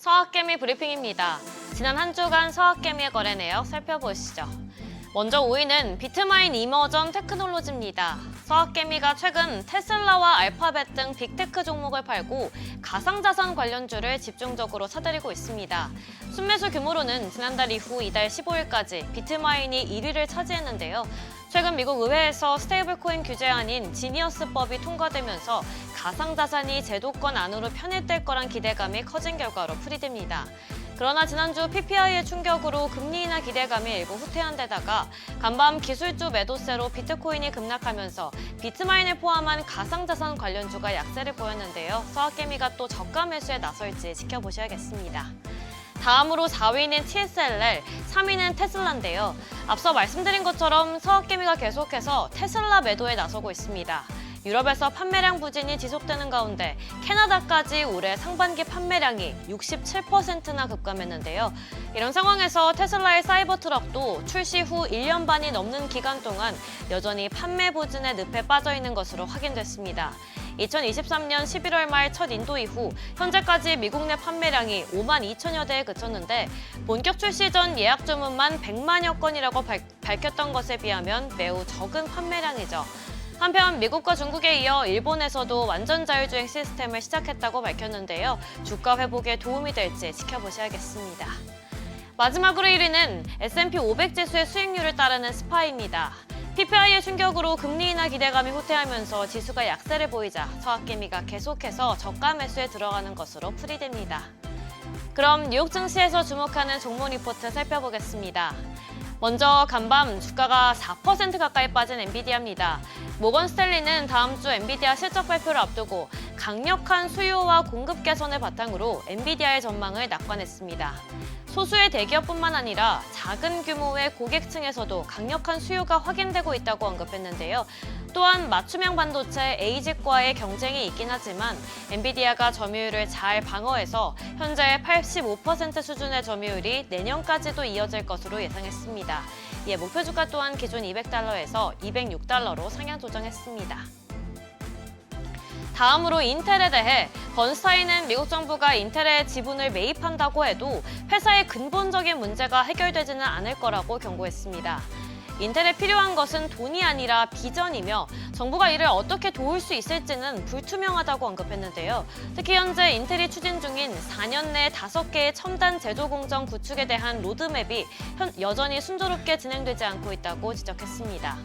서학개미 브리핑입니다. 지난 한 주간 서학개미의 거래 내역 살펴보시죠. 먼저 5위는 비트마인 이머전 테크놀로지입니다. 서학개미가 최근 테슬라와 알파벳 등 빅테크 종목을 팔고 가상자산 관련주를 집중적으로 사들이고 있습니다. 순매수 규모로는 지난달 이후 이달 15일까지 비트마인이 1위를 차지했는데요. 최근 미국 의회에서 스테이블코인 규제안인 지니어스법이 통과되면서 가상자산이 제도권 안으로 편입될 거란 기대감이 커진 결과로 풀이됩니다. 그러나 지난주 PPI의 충격으로 금리 인하 기대감이 일부 후퇴한 데다가 간밤 기술주 매도세로 비트코인이 급락하면서 비트마인을 포함한 가상자산 관련주가 약세를 보였는데요. 서학개미가 또 저가 매수에 나설지 지켜보셔야겠습니다. 다음으로 4위는 TSLL, 3위는 테슬라인데요. 앞서 말씀드린 것처럼 서학개미가 계속해서 테슬라 매도에 나서고 있습니다. 유럽에서 판매량 부진이 지속되는 가운데 캐나다까지 올해 상반기 판매량이 67%나 급감했는데요. 이런 상황에서 테슬라의 사이버 트럭도 출시 후 1년 반이 넘는 기간 동안 여전히 판매 부진의 늪에 빠져 있는 것으로 확인됐습니다. 2023년 11월 말 첫 인도 이후 현재까지 미국 내 판매량이 5만 2천여 대에 그쳤는데 본격 출시 전 예약 주문만 100만여 건이라고 밝혔던 것에 비하면 매우 적은 판매량이죠. 한편 미국과 중국에 이어 일본에서도 완전 자율주행 시스템을 시작했다고 밝혔는데요. 주가 회복에 도움이 될지 지켜보셔야겠습니다. 마지막으로 1위는 S&P 500 지수의 수익률을 따르는 스파이입니다. PPI의 충격으로 금리 인하 기대감이 후퇴하면서 지수가 약세를 보이자 서학개미가 계속해서 저가 매수에 들어가는 것으로 풀이됩니다. 그럼 뉴욕 증시에서 주목하는 종목 리포트 살펴보겠습니다. 먼저 간밤 주가가 4% 가까이 빠진 엔비디아입니다. 모건 스탠리는 다음 주 엔비디아 실적 발표를 앞두고 강력한 수요와 공급 개선을 바탕으로 엔비디아의 전망을 낙관했습니다. 소수의 대기업뿐만 아니라 작은 규모의 고객층에서도 강력한 수요가 확인되고 있다고 언급했는데요. 또한 맞춤형 반도체 ASIC과의 경쟁이 있긴 하지만 엔비디아가 점유율을 잘 방어해서 현재 85% 수준의 점유율이 내년까지도 이어질 것으로 예상했습니다. 이에 목표 주가 또한 기존 $200에서 $206로 상향 조정했습니다. 다음으로 인텔에 대해 번스타인은 미국 정부가 인텔의 지분을 매입한다고 해도 회사의 근본적인 문제가 해결되지는 않을 거라고 경고했습니다. 인텔에 필요한 것은 돈이 아니라 비전이며 정부가 이를 어떻게 도울 수 있을지는 불투명하다고 언급했는데요. 특히 현재 인텔이 추진 중인 4년 내 5개의 첨단 제조 공정 구축에 대한 로드맵이 여전히 순조롭게 진행되지 않고 있다고 지적했습니다.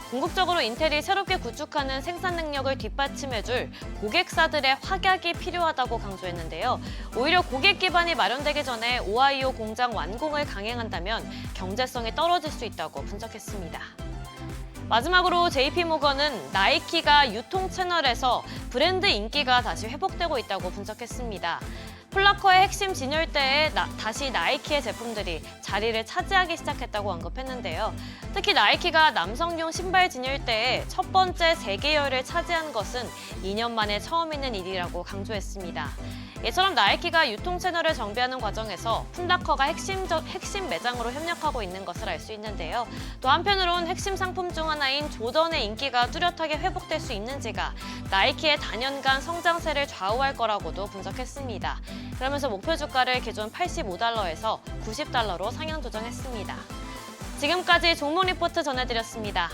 궁극적으로 인텔이 새롭게 구축하는 생산 능력을 뒷받침해줄 고객사들의 확약이 필요하다고 강조했는데요. 오히려 고객 기반이 마련되기 전에 오하이오 공장 완공을 강행한다면 경제성이 떨어질 수 있다고 분석했습니다. 마지막으로 JP모건은 나이키가 유통 채널에서 브랜드 인기가 다시 회복되고 있다고 분석했습니다. 플라커의 핵심 진열대에 다시 나이키의 제품들이 자리를 차지하기 시작했다고 언급했는데요. 특히 나이키가 남성용 신발 진열대에 첫 번째 세계열을 차지한 것은 2년 만에 처음 있는 일이라고 강조했습니다. 이처럼 나이키가 유통 채널을 정비하는 과정에서 풋라커가 핵심 매장으로 협력하고 있는 것을 알 수 있는데요. 또 한편으론 핵심 상품 중 하나인 조던의 인기가 뚜렷하게 회복될 수 있는지가 나이키의 단연간 성장세를 좌우할 거라고도 분석했습니다. 그러면서 목표 주가를 기존 $85에서 $90로 상향 조정했습니다. 지금까지 종목 리포트 전해드렸습니다.